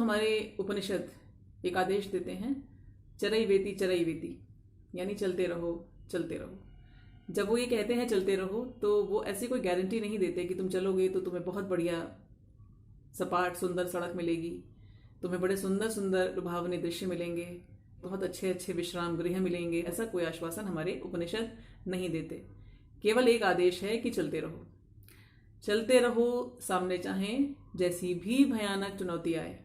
हमारे उपनिषद एक आदेश देते हैं, चरई वेती, यानी चलते रहो चलते रहो। जब वो ये कहते हैं चलते रहो, तो वो ऐसी कोई गारंटी नहीं देते कि तुम चलोगे तो तुम्हें बहुत बढ़िया सपाट सुंदर सड़क मिलेगी, तुम्हें बड़े सुंदर सुंदर लुभावने दृश्य मिलेंगे, बहुत अच्छे अच्छे विश्राम गृह मिलेंगे। ऐसा कोई आश्वासन हमारे उपनिषद नहीं देते। केवल एक आदेश है कि चलते रहो, चलते रहो। सामने चाहे जैसी भी भयानक चुनौती आए,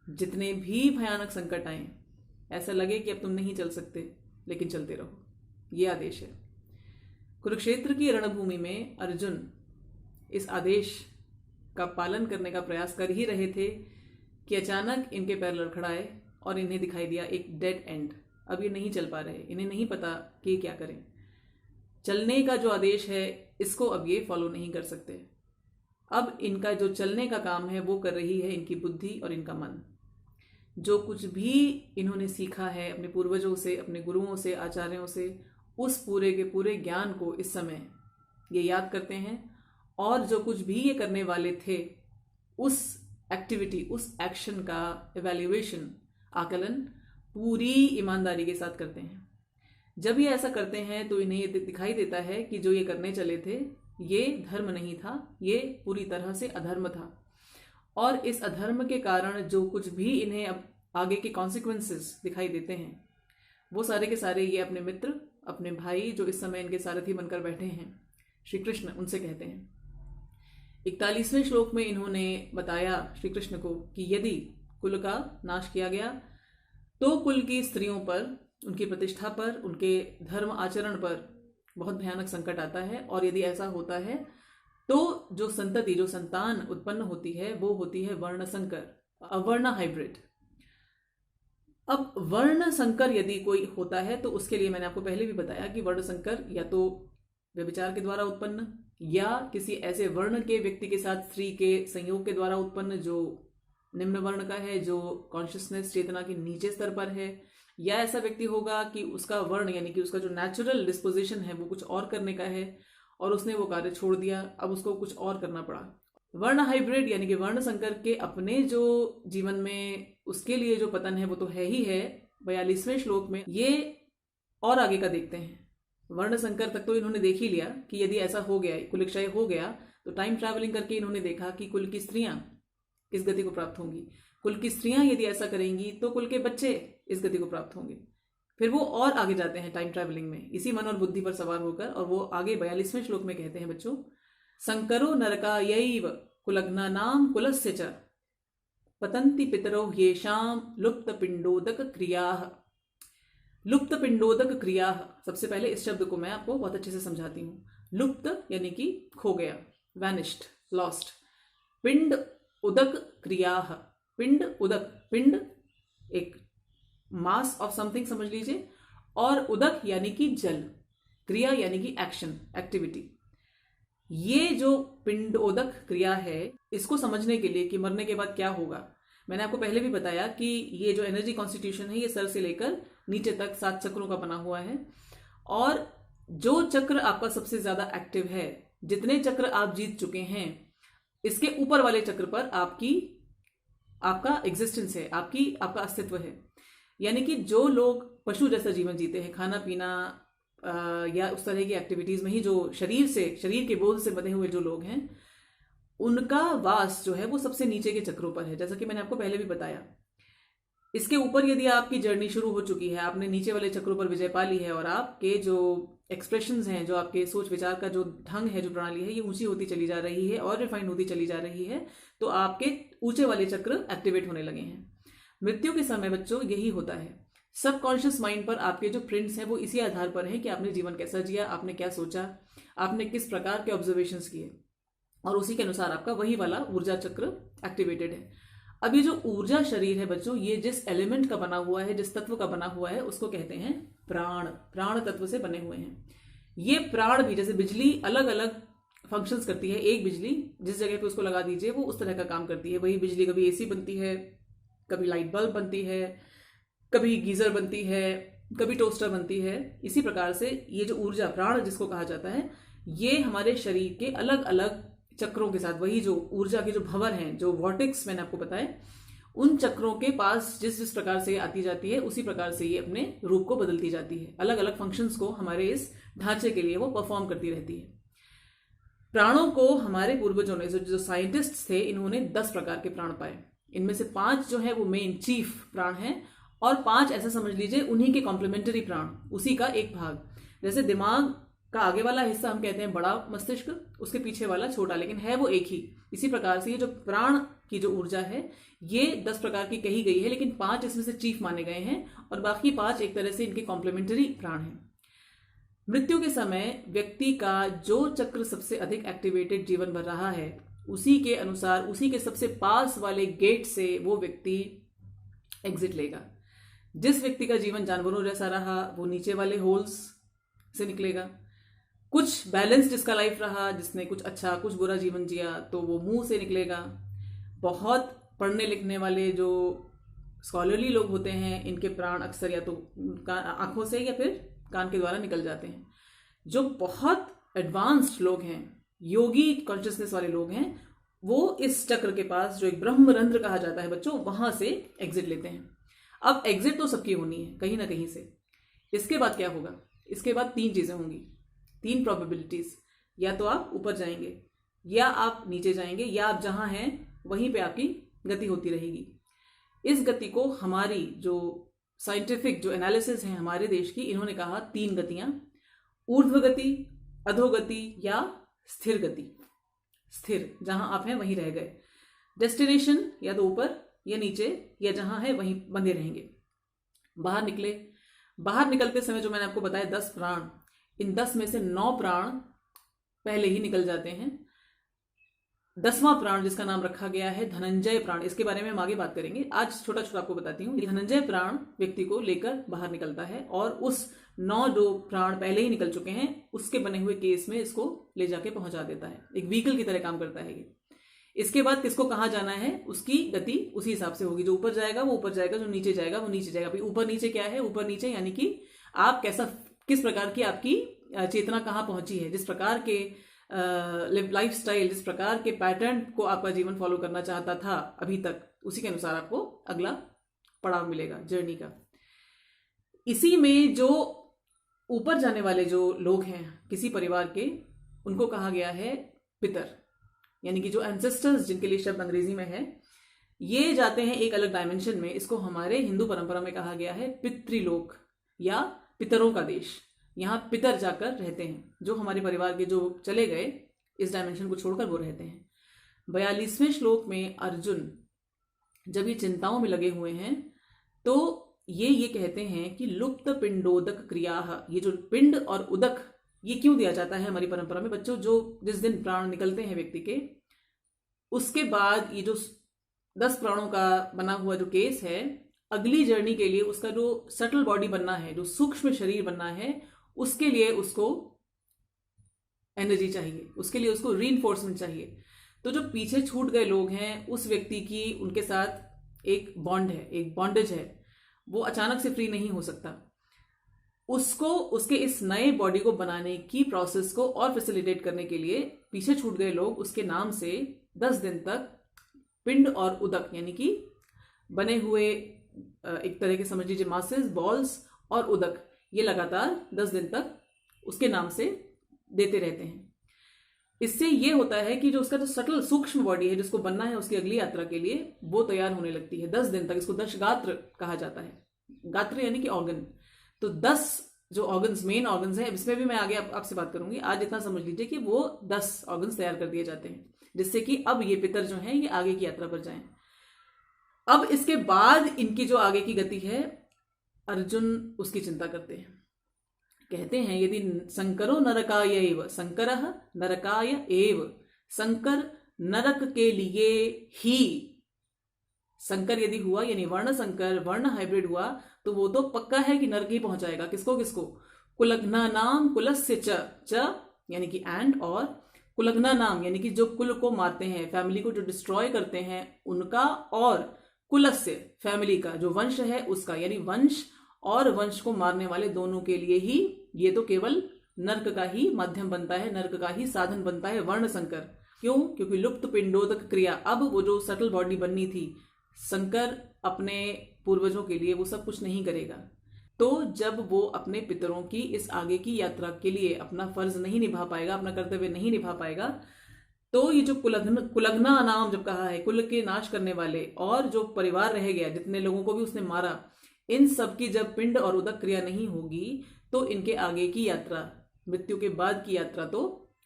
जितने भी भयानक संकट आए, ऐसा लगे कि अब तुम नहीं चल सकते, लेकिन चलते रहो, ये आदेश है। कुरुक्षेत्र की रणभूमि में अर्जुन इस आदेश का पालन करने का प्रयास कर ही रहे थे कि अचानक इनके पैर लड़खड़ाए और इन्हें दिखाई दिया एक डेड एंड। अब ये नहीं चल पा रहे, इन्हें नहीं पता कि क्या करें। चलने का जो आदेश है, इसको अब ये फॉलो नहीं कर सकते। अब इनका जो चलने का काम है वो कर रही है इनकी बुद्धि और इनका मन। जो कुछ भी इन्होंने सीखा है अपने पूर्वजों से, अपने गुरुओं से, आचार्यों से, उस पूरे के पूरे ज्ञान को इस समय ये याद करते हैं, और जो कुछ भी ये करने वाले थे उस एक्टिविटी, उस एक्शन का इवैल्यूएशन, आकलन पूरी ईमानदारी के साथ करते हैं। जब ये ऐसा करते हैं तो इन्हें ये दिखाई देता है कि जो ये करने चले थे ये धर्म नहीं था, ये पूरी तरह से अधर्म था। और इस अधर्म के कारण जो कुछ भी इन्हें अब आगे के कॉन्सिक्वेंसेस दिखाई देते हैं, वो सारे के सारे ये अपने मित्र, अपने भाई जो इस समय इनके सारथी बनकर बैठे हैं, श्री कृष्ण, उनसे कहते हैं। 41वें श्लोक में इन्होंने बताया श्री कृष्ण को कि यदि कुल का नाश किया गया तो कुल की स्त्रियों पर, उनकी प्रतिष्ठा पर, उनके धर्म आचरण पर बहुत भयानक संकट आता है। और यदि ऐसा होता है तो जो संतति, जो संतान उत्पन्न होती है वो होती है वर्ण संकर, अवर्ण हाइब्रिड। अब वर्ण संकर यदि कोई होता है तो उसके लिए मैंने आपको पहले भी बताया कि वर्ण संकर या तो व्यभिचार के द्वारा उत्पन्न, या किसी ऐसे वर्ण के व्यक्ति के साथ स्त्री के संयोग के द्वारा उत्पन्न जो निम्न वर्ण का है, जो कॉन्शियसनेस, चेतना के नीचे स्तर पर है, या ऐसा व्यक्ति होगा कि उसका वर्ण यानी कि उसका जो नेचुरल डिस्पोजिशन है वो कुछ और करने का है और उसने वो कार्य छोड़ दिया, अब उसको कुछ और करना पड़ा। वर्ण हाइब्रिड यानी कि वर्ण संकर के अपने जो जीवन में उसके लिए जो पतन है वो तो है ही है। 42वें श्लोक में ये और आगे का देखते हैं। वर्ण संकर तक तो इन्होंने देख ही लिया कि यदि ऐसा हो गया, कुलक्षय हो गया, तो टाइम ट्रैवलिंग करके इन्होंने देखा कि कुल की स्त्रियां किस गति को प्राप्त होंगी। कुल की स्त्रियां यदि ऐसा करेंगी तो कुल के बच्चे इस गति को प्राप्त होंगे। फिर वो और आगे जाते हैं टाइम ट्रैवलिंग में, इसी मन और बुद्धि पर सवार होकर, और वो आगे 42वें श्लोक में कहते हैं बच्चों, संकरो नरकायैव कुलग्नानाम कुलस्य च पतन्ति पितरो येषाम लुप्त पिंडोदक क्रियाः। लुप्त पिंडोदक क्रियाः, सबसे पहले इस शब्द को मैं आपको बहुत अच्छे से समझाती हूँ। लुप्त यानी कि खो गया, वैनिश्ड, लॉस्ट। पिंड उदक क्रियाः, पिंड उदक, पिंड एक मास ऑफ समथिंग समझ लीजिए, और उदक यानी कि जल, क्रिया यानी कि एक्शन, एक्टिविटी। ये जो पिंडोदक क्रिया है, इसको समझने के लिए कि मरने के बाद क्या होगा, मैंने आपको पहले भी बताया कि ये जो एनर्जी कॉन्स्टिट्यूशन है ये सर से लेकर नीचे तक 7 चक्रों का बना हुआ है, और जो चक्र आपका सबसे ज्यादा एक्टिव है, जितने चक्र आप जीत चुके हैं, इसके ऊपर वाले चक्र पर आपका एग्जिस्टेंस है, आपका अस्तित्व है। यानी कि जो लोग पशु जैसा जीवन जीते हैं, खाना पीना या उस तरह की एक्टिविटीज में ही जो शरीर के बोझ से बंधे हुए जो लोग हैं, उनका वास जो है वो सबसे नीचे के चक्रों पर है, जैसा कि मैंने आपको पहले भी बताया। इसके ऊपर यदि आपकी जर्नी शुरू हो चुकी है, आपने नीचे वाले चक्रों पर विजय पा ली है, और आपके जो एक्सप्रेशंस हैं, जो आपके सोच विचार का जो ढंग है, जो प्रणाली है, ये ऊंची होती चली जा रही है और रिफाइंड होती चली जा रही है, तो आपके ऊंचे वाले चक्र एक्टिवेट होने लगे हैं। मृत्यु के समय बच्चों यही होता है। सबकॉन्शियस माइंड पर आपके जो प्रिंट्स हैं वो इसी आधार पर है कि आपने जीवन कैसा जिया, आपने क्या सोचा, आपने किस प्रकार के ऑब्जर्वेशंस किए, और उसी के अनुसार आपका वही वाला ऊर्जा चक्र एक्टिवेटेड है। अब ये जो ऊर्जा शरीर है बच्चों, ये जिस एलिमेंट का बना हुआ है, जिस तत्व का बना हुआ है, उसको कहते हैं प्राण। प्राण तत्व से बने हुए हैं ये प्राण भी। जैसे बिजली अलग अलग फंक्शंस करती है, एक बिजली जिस जगह पे उसको लगा दीजिए वो उस तरह का काम करती है। वही बिजली कभी एसी बनती है, कभी लाइट बल्ब बनती है, कभी गीजर बनती है, कभी टोस्टर बनती है। इसी प्रकार से ये जो ऊर्जा, प्राण जिसको कहा जाता है, ये हमारे शरीर के अलग अलग चक्रों के साथ, वही जो ऊर्जा के जो भंवर हैं, जो वॉर्टेक्स मैंने आपको बताए, उन चक्रों के पास जिस जिस प्रकार से ये आती जाती है उसी प्रकार से ये अपने रूप को बदलती जाती है। अलग अलग फंक्शंस को हमारे इस ढांचे के लिए वो परफॉर्म करती रहती है। प्राणों को हमारे पूर्वजों ने, जो साइंटिस्ट थे, इन्होंने 10 प्रकार के प्राण पाए। इनमें से 5 जो है वो मेन चीफ प्राण हैं और 5 ऐसा समझ लीजिए उन्हीं के कॉम्प्लीमेंट्री प्राण, उसी का एक भाग। जैसे दिमाग का आगे वाला हिस्सा हम कहते हैं बड़ा मस्तिष्क, उसके पीछे वाला छोटा, लेकिन है वो एक ही। इसी प्रकार से ये जो प्राण की जो ऊर्जा है ये 10 प्रकार की कही गई है, लेकिन 5 इसमें से चीफ माने गए हैं और बाकी 5 एक तरह से इनके कॉम्प्लीमेंट्री प्राण हैं। मृत्यु के समय व्यक्ति का जो चक्र सबसे अधिक एक्टिवेटेड जीवन भर रहा है, उसी के अनुसार उसी के सबसे पास वाले गेट से वो व्यक्ति एग्जिट लेगा। जिस व्यक्ति का जीवन जानवरों जैसा रहा वो नीचे वाले होल्स से निकलेगा। कुछ बैलेंस जिसका लाइफ रहा, जिसने कुछ अच्छा कुछ बुरा जीवन जिया, तो वो मुंह से निकलेगा। बहुत पढ़ने लिखने वाले जो स्कॉलरली लोग होते हैं, इनके प्राण अक्सर या तो आंखों से या फिर कान के द्वारा निकल जाते हैं। जो बहुत एडवांस्ड लोग हैं, योगी कॉन्शियसनेस वाले लोग हैं, वो इस चक्र के पास जो एक ब्रह्मरंध्र कहा जाता है बच्चों, वहां से एग्जिट लेते हैं। अब एग्जिट तो सबकी होनी है कहीं ना कहीं से। इसके बाद क्या होगा? इसके बाद 3 चीजें होंगी, 3 प्रोबेबिलिटीज। या तो आप ऊपर जाएंगे, या आप नीचे जाएंगे, या आप जहां हैं वहीं पे आपकी गति होती रहेगी। इस गति को हमारी जो साइंटिफिक जो एनालिसिस है हमारे देश की, इन्होंने कहा 3 गतियां, ऊर्ध्व गति, अधोगति या स्थिर गति। स्थिर, जहां आप हैं वहीं रह गए। डेस्टिनेशन या तो ऊपर या नीचे, या जहां है वहीं बंधे रहेंगे। बाहर निकले। बाहर निकलते समय जो मैंने आपको बताया 10 प्राण, इन 10 में से 9 प्राण पहले ही निकल जाते हैं। 10वां प्राण जिसका नाम रखा गया है धनंजय प्राण, इसके बारे में हम आगे बात करेंगे। आज छोटा छोटा आपको बताती हूँ। धनंजय प्राण व्यक्ति को लेकर बाहर निकलता है और उस 9 जो प्राण पहले ही निकल चुके हैं उसके बने हुए केस में इसको ले जाके पहुंचा देता है। एक व्हीकल की तरह काम करता है ये। इसके बाद किसको कहाँ जाना है उसकी गति उसी हिसाब से होगी। जो ऊपर जाएगा वो ऊपर जाएगा, जो नीचे जाएगा वो नीचे जाएगा। भाई ऊपर नीचे क्या है? ऊपर नीचे यानी कि आप किस प्रकार की आपकी चेतना कहाँ पहुंची है, जिस प्रकार के लाइफ स्टाइल, जिस प्रकार के पैटर्न को आपका जीवन फॉलो करना चाहता था अभी तक, उसी के अनुसार आपको अगला पड़ाव मिलेगा जर्नी का। इसी में जो ऊपर जाने वाले जो लोग हैं किसी परिवार के, उनको कहा गया है पितर, यानी कि जो एंसेस्टर्स, जिनके लिए शब्द अंग्रेजी में है, ये जाते हैं एक अलग डायमेंशन में। इसको हमारे हिंदू परंपरा में कहा गया है पितृलोक या पितरों का देश। यहाँ पितर जाकर रहते हैं। जो हमारे परिवार के जो चले गए इस डायमेंशन को छोड़कर वो रहते हैं। 42वें श्लोक में अर्जुन जब ये चिंताओं में लगे हुए हैं तो ये कहते हैं कि लुप्त पिंडोदक क्रिया, ये जो पिंड और उदक ये क्यों दिया जाता है हमारी परंपरा में बच्चों? जो जिस दिन प्राण निकलते हैं व्यक्ति के, उसके बाद ये जो 10 प्राणों का बना हुआ जो केस है, अगली जर्नी के लिए उसका जो सटल बॉडी बनना है, जो सूक्ष्म शरीर बनना है, उसके लिए उसको एनर्जी चाहिए, उसके लिए उसको रीइंफोर्समेंट चाहिए। तो जो पीछे छूट गए लोग हैं उस व्यक्ति की उनके साथ एक बॉन्ड है, एक बॉन्डेज है, वो अचानक से फ्री नहीं हो सकता। उसको उसके इस नए बॉडी को बनाने की प्रोसेस को और फैसिलिटेट करने के लिए पीछे छूट गए लोग उसके नाम से 10 दिन तक पिंड और उदक यानी कि बने हुए एक तरह के समझ लीजिए मासेस, बॉल्स और उदक, ये लगातार 10 दिन तक उसके नाम से देते रहते हैं। इससे ये होता है कि जो उसका जो सटल सूक्ष्म बॉडी है जिसको बनना है उसकी अगली यात्रा के लिए, वो तैयार होने लगती है 10 दिन तक। इसको दशगात्र कहा जाता है। गात्र यानी कि ऑर्गन। तो 10 जो ऑर्गन्स, मेन ऑर्गन्स हैं, इसमें भी मैं आगे आपसे बात करूंगी। आज इतना समझ लीजिए कि वो 10 ऑर्गन्स तैयार कर दिए जाते हैं जिससे कि अब ये पितर जो हैं ये आगे की यात्रा पर जाएं। अब इसके बाद इनकी जो आगे की गति है, अर्जुन उसकी चिंता करते हैं। कहते हैं यदि शंकरो नरकाय एव, शंकरः नरकाय एव, शंकर नरक के लिए ही, शंकर यदि हुआ यानी वर्ण संकर, वर्ण हाइब्रिड हुआ, तो वो तो पक्का है कि नरक ही पहुंचाएगा। किसको किसको? कुलघ्ना नाम कुलस्य च यानी कि एंड, और कुलघ्ना नाम यानी कि जो कुल को मारते हैं, फैमिली को जो डिस्ट्रॉय करते हैं उनका, और कुलस्य फैमिली का जो वंश है उसका, यानी वंश और वंश को मारने वाले दोनों के लिए ही ये तो केवल नरक का ही माध्यम बनता है, नरक का ही साधन बनता है वर्ण संकर। क्यों? क्योंकि लुप्त पिंडोदक क्रिया, अब वो जो सटल बॉडी बननी थी शंकर अपने पूर्वजों के लिए वो सब कुछ नहीं करेगा। तो जब वो अपने पितरों की इस आगे की यात्रा के लिए अपना फर्ज नहीं निभा पाएगा, अपना कर्तव्य नहीं निभा पाएगा, तो ये जो कुलग्ना नाम जब कहा है, कुल के नाश करने वाले, और जो परिवार रह गया, जितने लोगों को भी उसने मारा, इन सब की जब पिंड और उदक क्रिया नहीं होगी तो इनके आगे की यात्रा, मृत्यु के बाद की यात्रा तो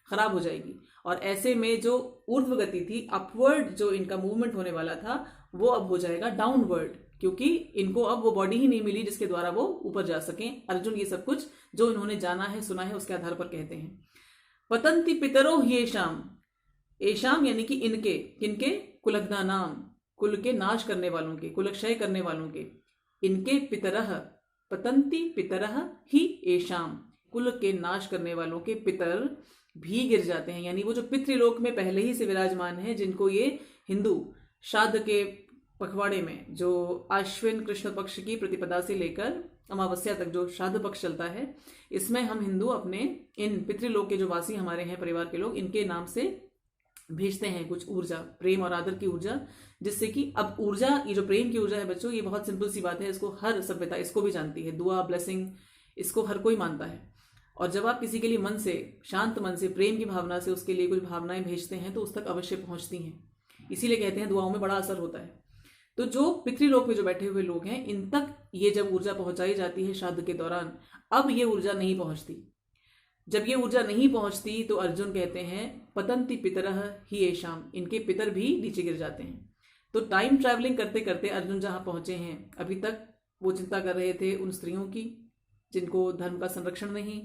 खराब हो जाएगी। और ऐसे में जो ऊर्ध्व गति थी, अपवर्ड जो इनका मूवमेंट होने वाला था, वो अब हो जाएगा डाउनवर्ड, क्योंकि इनको अब वो बॉडी ही नहीं मिली जिसके द्वारा वो ऊपर जा सकें। अर्जुन ये सब कुछ जो इन्होंने जाना है, सुना है, उसके आधार पर कहते हैं। पतंति पितरो येषाम, येषाम यानी कि इनके, किनके? कुलग्ना नाम, कुल के नाश करने वालों के, कुलक्षय करने वालों के, इनके पितरह, पतंति पितरह ही येषाम, कुल के नाश करने वालों के पितर भी गिर जाते हैं। यानी वो जो पितृलोक में पहले ही से विराजमान है, जिनको ये हिंदू श्राद्ध के पखवाड़े में, जो आश्विन कृष्ण पक्ष की प्रतिपदा से लेकर अमावस्या तक जो श्राद्ध पक्ष चलता है, इसमें हम हिंदू अपने इन पितृलोक के जो वासी हमारे हैं, परिवार के लोग, इनके नाम से भेजते हैं कुछ ऊर्जा, प्रेम और आदर की ऊर्जा, जिससे कि अब ऊर्जा, ये जो प्रेम की ऊर्जा है बच्चों, ये बहुत सिंपल सी बात है, इसको हर सभ्यता इसको भी जानती है। दुआ, ब्लेसिंग, इसको हर कोई मानता है। और जब आप किसी के लिए मन से, शांत मन से, प्रेम की भावना से उसके लिए कुछ भावनाएं भेजते हैं तो उस तक अवश्य पहुंचती हैं। इसीलिए कहते हैं दुआओं में बड़ा असर होता है। तो जो पितृलोक में जो बैठे हुए लोग हैं, इन तक ये जब ऊर्जा पहुंचाई जाती है श्राद्ध के दौरान, अब ये ऊर्जा नहीं पहुंचती। जब ये ऊर्जा नहीं पहुंचती तो अर्जुन कहते हैं पतंति पितरह ही येषाम, इनके पितर भी नीचे गिर जाते हैं। तो टाइम ट्रैवलिंग करते करते अर्जुन जहां पहुंचे हैं, अभी तक वो चिंता कर रहे थे उन स्त्रियों की जिनको धर्म का संरक्षण नहीं,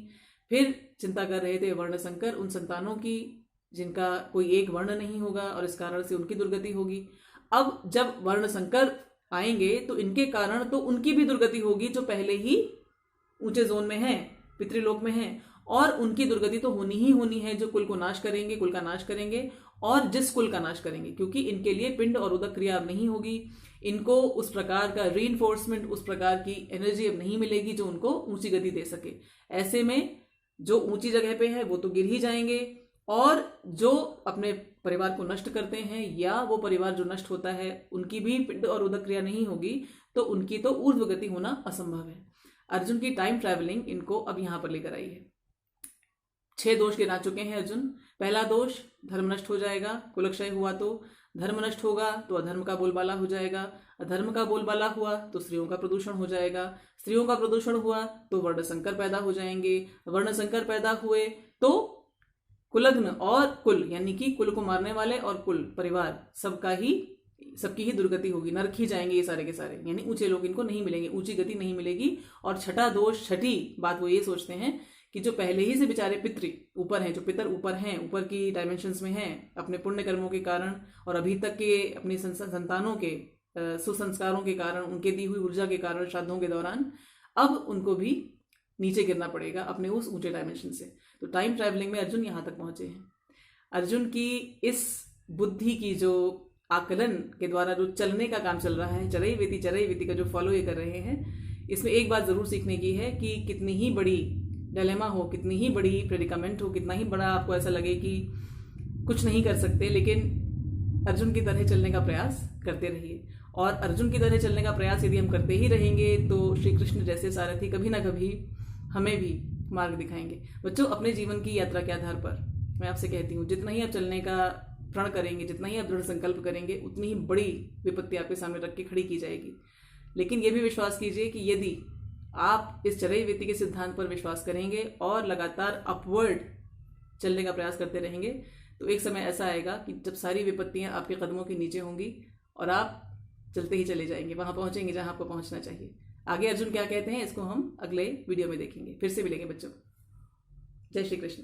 फिर चिंता कर रहे थे वर्ण संकर, उन संतानों की जिनका कोई एक वर्ण नहीं होगा और इस कारण से उनकी दुर्गति होगी। अब जब वर्ण संकर आएंगे तो इनके कारण तो उनकी भी दुर्गति होगी जो पहले ही ऊंचे जोन में है, पितृलोक में है, और उनकी दुर्गति तो होनी ही होनी है जो कुल को नाश करेंगे, कुल का नाश करेंगे, और जिस कुल का नाश करेंगे, क्योंकि इनके लिए पिंड और उदक क्रिया अब नहीं होगी, इनको उस प्रकार का रीइंफोर्समेंट, उस प्रकार की एनर्जी अब नहीं मिलेगी जो उनको ऊंची गति दे सके। ऐसे में जो ऊंची जगह पे है वो तो गिर ही जाएंगे, और जो अपने परिवार को नष्ट करते हैं या वो परिवार जो नष्ट होता है उनकी भी पिंड और उदक क्रिया नहीं होगी, तो उनकी तो ऊर्ध्व गति होना असंभव है। अर्जुन की टाइम ट्रैवलिंग इनको अब यहां पर लेकर आई है। 6 दोष गिना चुके हैं अर्जुन। पहला दोष, धर्म नष्ट हो जाएगा, कुलक्षय हुआ तो धर्म नष्ट होगा तो अधर्म का बोलबाला हो जाएगा, अधर्म का बोलबाला हुआ तो स्त्रियों का प्रदूषण हो जाएगा, स्त्रियों का प्रदूषण हुआ तो वर्ण संकर पैदा हो जाएंगे, वर्ण संकर पैदा हुए तो कुलग्न और कुल, यानी कि कुल को मारने वाले और कुल परिवार सबकी ही दुर्गति होगी, नरक ही जाएंगे ये सारे के सारे, यानी ऊंचे लोग इनको नहीं मिलेंगे, ऊंची गति नहीं मिलेगी। और छठा दोष, छठी बात वो ये सोचते हैं कि जो पहले ही से बेचारे पितृ ऊपर हैं, जो पितर ऊपर हैं, ऊपर की डायमेंशंस में हैं, अपने पुण्य कर्मों के कारण और अभी तक के अपनी संतानों के सुसंस्कारों के कारण, उनके दी हुई ऊर्जा के कारण श्राद्धों के दौरान, अब उनको भी नीचे गिरना पड़ेगा अपने उस ऊंचे डायमेंशन से। तो टाइम ट्रैवलिंग में अर्जुन यहां तक पहुंचे हैं। अर्जुन की इस बुद्धि की जो आकलन के द्वारा जो चलने का काम चल रहा है, चरई वेती का जो फॉलो ये कर रहे हैं, इसमें एक बात जरूर सीखने की है कि कितनी ही बड़ी डिलेमा हो, कितनी ही बड़ी प्रेडिकामेंट हो, कितना ही बड़ा आपको ऐसा लगे कि कुछ नहीं कर सकते, लेकिन अर्जुन की तरह चलने का प्रयास करते रहिए। और अर्जुन की तरह चलने का प्रयास यदि हम करते ही रहेंगे तो श्री कृष्ण जैसे सारथी कभी ना कभी हमें भी मार्ग दिखाएंगे। बच्चों, अपने जीवन की यात्रा के आधार पर मैं आपसे कहती हूँ, जितना ही आप चलने का प्रण करेंगे, जितना ही आप दृढ़ संकल्प करेंगे, उतनी ही बड़ी विपत्ति आपके सामने रख के खड़ी की जाएगी। लेकिन ये भी विश्वास कीजिए कि यदि आप इस चरई वेती के सिद्धांत पर विश्वास करेंगे और लगातार अपवर्ड चलने का प्रयास करते रहेंगे, तो एक समय ऐसा आएगा कि जब सारी विपत्तियां आपके कदमों के नीचे होंगी और आप चलते ही चले जाएंगे, वहां पहुंचेंगे जहां आपको पहुंचना चाहिए। आगे अर्जुन क्या कहते हैं इसको हम अगले वीडियो में देखेंगे। फिर से मिलेंगे बच्चों। जय श्री कृष्ण।